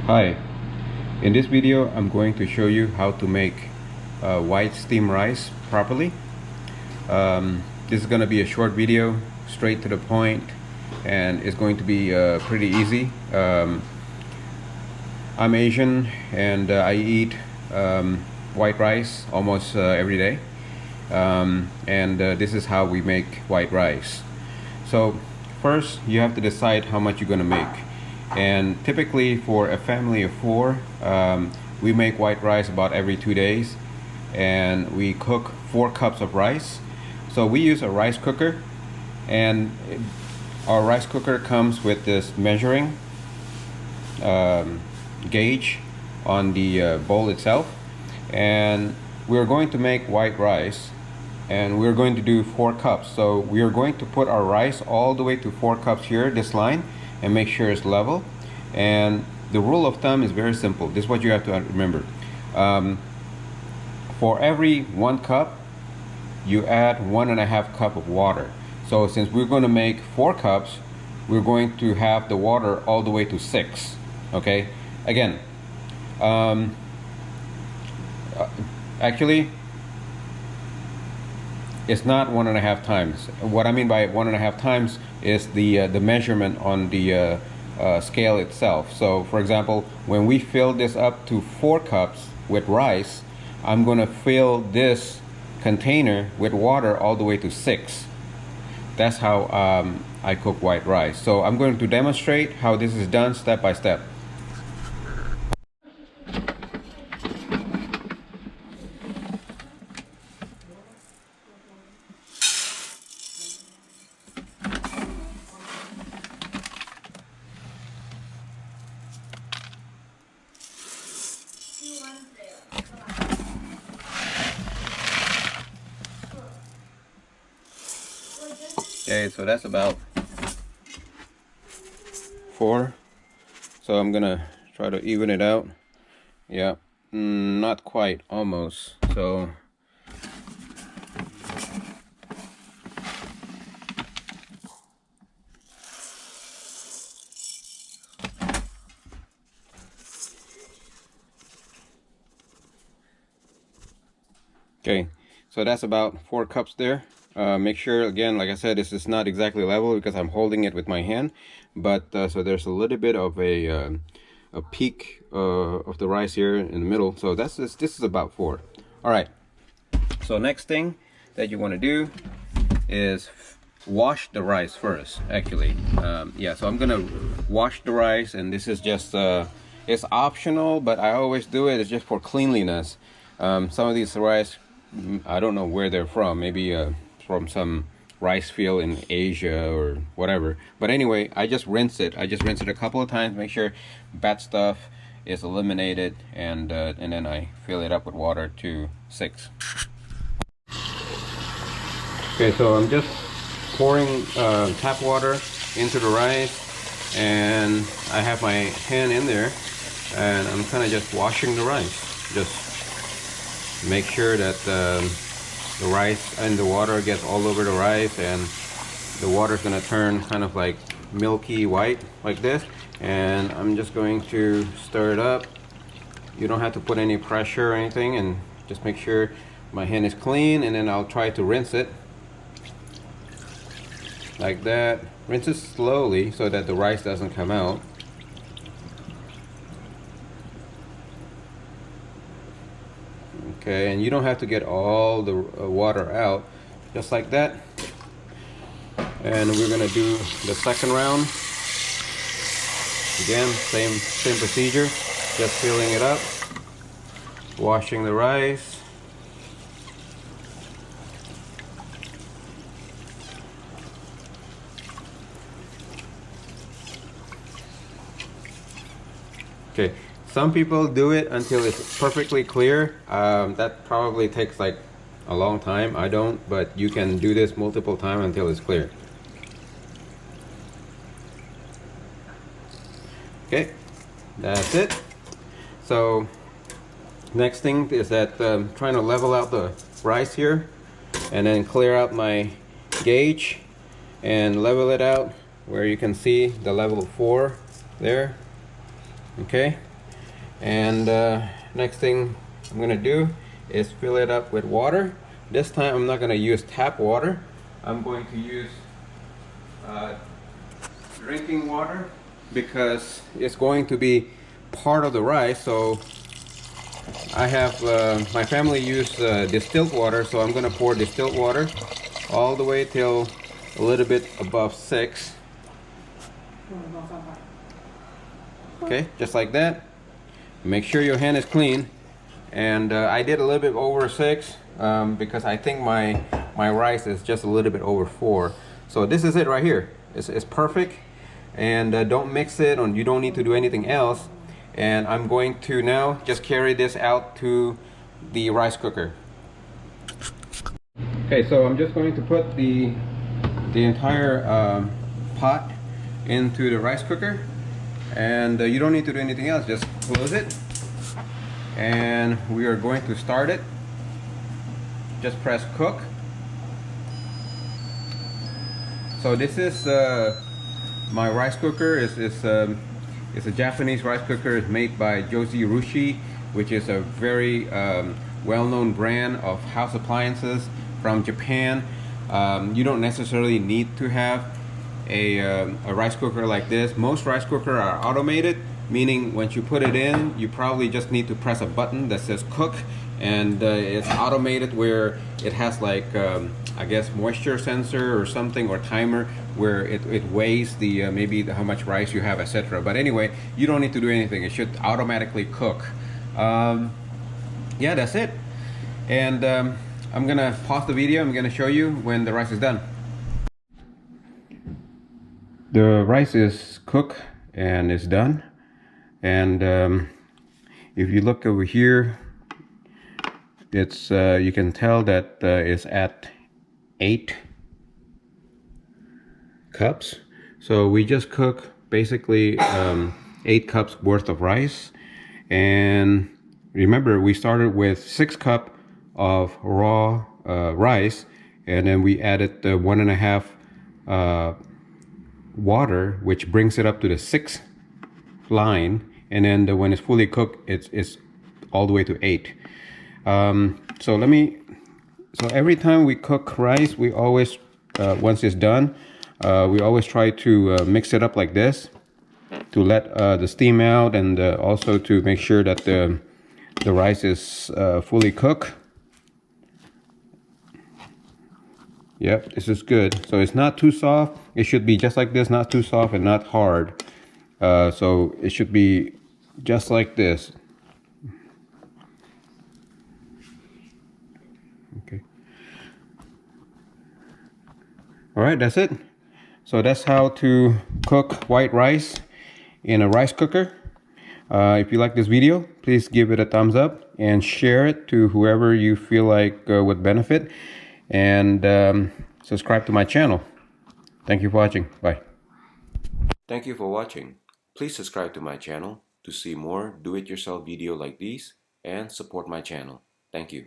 Hi, in this video I'm going to show you how to make white steamed rice properly. This is going to be a short video, straight to the point, and it's going to be pretty easy. I'm Asian and I eat white rice almost every day, and this is how we make white rice. So first you have to decide how much you're going to make. And typically for a family of 4, we make white rice about every 2 days, and we cook 4 cups of rice. So we use a rice cooker, and our rice cooker comes with this measuring gauge on the bowl itself. And we're going to make white rice, and we're going to do 4 cups. So we are going to put our rice all the way to 4 cups here, this line, and make sure it's level. And the rule of thumb is very simple. This is what you have to remember. For every 1 cup, you add 1.5 cup of water. So since we're going to make 4 cups, we're going to have the water all the way to 6. Okay, again, actually it's not 1.5 times. What I mean by 1.5 times is the measurement on the scale itself. So for example, when we fill this up to 4 cups with rice, I'm going to fill this container with water all the way to 6. That's how I cook white rice. So I'm going to demonstrate how this is done step by step. Okay, so that's about 4. So I'm gonna try to even it out. Yeah, not quite, almost. So okay, so that's about 4 cups there. Make sure, again, like I said, this is not exactly level because I'm holding it with my hand, but so there's a little bit of a peak of the rice here in the middle. So this is about 4. All right, so next thing that you want to do is wash the rice first, actually. Yeah, so I'm gonna wash the rice, and this is just it's optional, but I always do it. It's just for cleanliness. Some of these rice, I don't know where they're from, maybe from some rice field in Asia or whatever, but anyway, I just rinse it a couple of times, make sure bad stuff is eliminated, and then I fill it up with water to 6. Okay, so I'm just pouring tap water into the rice, and I have my hand in there, and I'm kind of just washing the rice. Just make sure that the rice and the water gets all over the rice, and the water is going to turn kind of like milky white like this. And I'm just going to stir it up. You don't have to put any pressure or anything, and just make sure my hand is clean, and then I'll try to rinse it like that. Rinse it slowly so that the rice doesn't come out. Okay, and you don't have to get all the water out, just like that. And we're gonna do the second round. Again, same procedure, just filling it up, washing the rice. Okay, some people do it until it's perfectly clear. That probably takes like a long time. I don't, but you can do this multiple times until it's clear. Okay, that's it. So next thing is that trying to level out the rice here, and then clear out my gauge and level it out where you can see the level 4 there. Okay, And next thing I'm gonna do is fill it up with water. This time I'm not gonna use tap water. I'm going to use drinking water because it's going to be part of the rice. So I have my family use distilled water, so I'm gonna pour distilled water all the way till a little bit above 6. Okay, just like that. Make sure your hand is clean. And I did a little bit over 6 because I think my rice is just a little bit over 4. So this is it right here. It's perfect. And don't mix it, or you don't need to do anything else. And I'm going to now just carry this out to the rice cooker. Okay, so I'm just going to put the entire pot into the rice cooker, and you don't need to do anything else. Just close it, and we are going to start it. Just press cook. So this is my rice cooker. It's a Japanese rice cooker. It's made by Joshi Rushi, which is a very well-known brand of house appliances from Japan. You don't necessarily need to have a rice cooker like this. Most rice cookers are automated, meaning once you put it in, you probably just need to press a button that says cook, and it's automated where it has like I guess moisture sensor or something, or timer, where it weighs the how much rice you have, etc. But anyway, you don't need to do anything. It should automatically cook. Yeah, that's it. And I'm gonna pause the video. I'm gonna show you when the rice is done. The rice is cooked and it's done. And if you look over here, it's you can tell that it's at 8 cups. So we just cook basically 8 cups worth of rice. And remember, we started with 6 cups of raw rice, and then we added the 1.5 water, which brings it up to the 6th line, and then when it's fully cooked, it's all the way to 8. So every time we cook rice, we always once it's done, we always try to mix it up like this to let the steam out, and also to make sure that the rice is fully cooked. Yep, this is good. So it's not too soft. It should be just like this, not too soft and not hard. So it should be just like this. Okay. All right, that's it. So that's how to cook white rice in a rice cooker. If you like this video, please give it a thumbs up and share it to whoever you feel like would benefit. And subscribe to my channel. Thank you for watching. Bye. Thank you for watching. Please subscribe to my channel to see more do-it-yourself video like these and support my channel. Thank you.